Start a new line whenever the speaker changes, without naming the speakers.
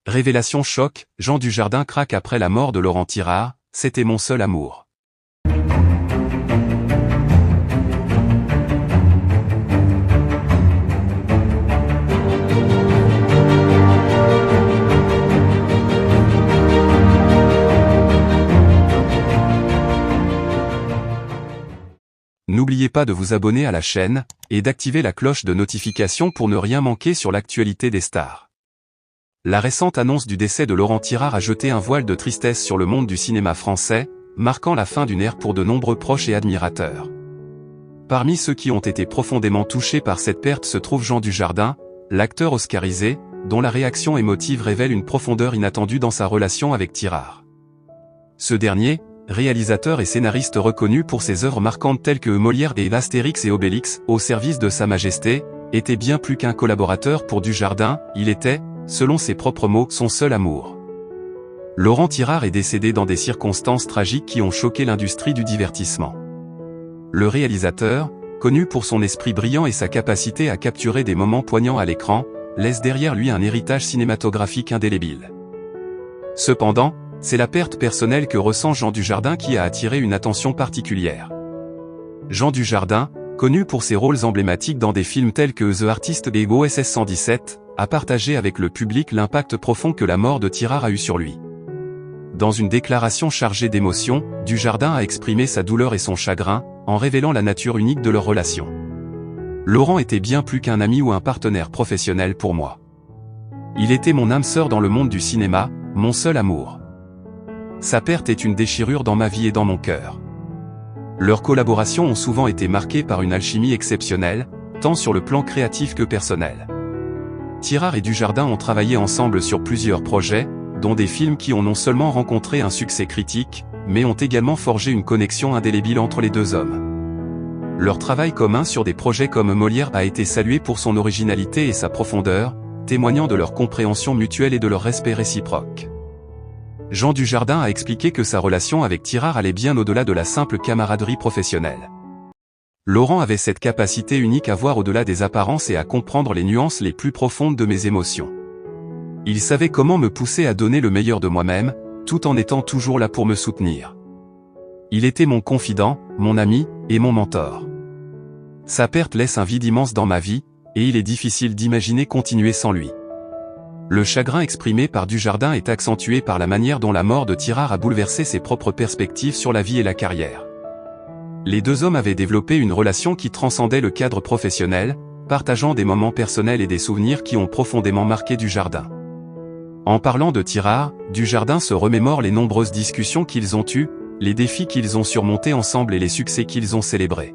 Révélation choc, Jean Dujardin craque après la mort de Laurent Tirard, c'était mon seul amour. N'oubliez pas de vous abonner à la chaîne, et d'activer la cloche de notification pour ne rien manquer sur l'actualité des stars. La récente annonce du décès de Laurent Tirard a jeté un voile de tristesse sur le monde du cinéma français, marquant la fin d'une ère pour de nombreux proches et admirateurs. Parmi ceux qui ont été profondément touchés par cette perte se trouve Jean Dujardin, l'acteur oscarisé, dont la réaction émotive révèle une profondeur inattendue dans sa relation avec Tirard. Ce dernier, réalisateur et scénariste reconnu pour ses œuvres marquantes telles que Molière et l'Astérix et Obélix, au service de Sa Majesté, était bien plus qu'un collaborateur pour Dujardin, il était, selon ses propres mots, son seul amour. Laurent Tirard est décédé dans des circonstances tragiques qui ont choqué l'industrie du divertissement. Le réalisateur, connu pour son esprit brillant et sa capacité à capturer des moments poignants à l'écran, laisse derrière lui un héritage cinématographique indélébile. Cependant, c'est la perte personnelle que ressent Jean Dujardin qui a attiré une attention particulière. Jean Dujardin, connu pour ses rôles emblématiques dans des films tels que The Artist et OSS 117, a partagé avec le public l'impact profond que la mort de Tirard a eu sur lui. Dans une déclaration chargée d'émotion, Dujardin a exprimé sa douleur et son chagrin, en révélant la nature unique de leur relation. Laurent était bien plus qu'un ami ou un partenaire professionnel pour moi. Il était mon âme sœur dans le monde du cinéma, mon seul amour. Sa perte est une déchirure dans ma vie et dans mon cœur. Leurs collaborations ont souvent été marquées par une alchimie exceptionnelle, tant sur le plan créatif que personnel. Tirard et Dujardin ont travaillé ensemble sur plusieurs projets, dont des films qui ont non seulement rencontré un succès critique, mais ont également forgé une connexion indélébile entre les deux hommes. Leur travail commun sur des projets comme Molière a été salué pour son originalité et sa profondeur, témoignant de leur compréhension mutuelle et de leur respect réciproque. Jean Dujardin a expliqué que sa relation avec Tirard allait bien au-delà de la simple camaraderie professionnelle. Laurent avait cette capacité unique à voir au-delà des apparences et à comprendre les nuances les plus profondes de mes émotions. Il savait comment me pousser à donner le meilleur de moi-même, tout en étant toujours là pour me soutenir. Il était mon confident, mon ami, et mon mentor. Sa perte laisse un vide immense dans ma vie, et il est difficile d'imaginer continuer sans lui. Le chagrin exprimé par Dujardin est accentué par la manière dont la mort de Tirard a bouleversé ses propres perspectives sur la vie et la carrière. Les deux hommes avaient développé une relation qui transcendait le cadre professionnel, partageant des moments personnels et des souvenirs qui ont profondément marqué Dujardin. En parlant de Tirard, Dujardin se remémore les nombreuses discussions qu'ils ont eues, les défis qu'ils ont surmontés ensemble et les succès qu'ils ont célébrés.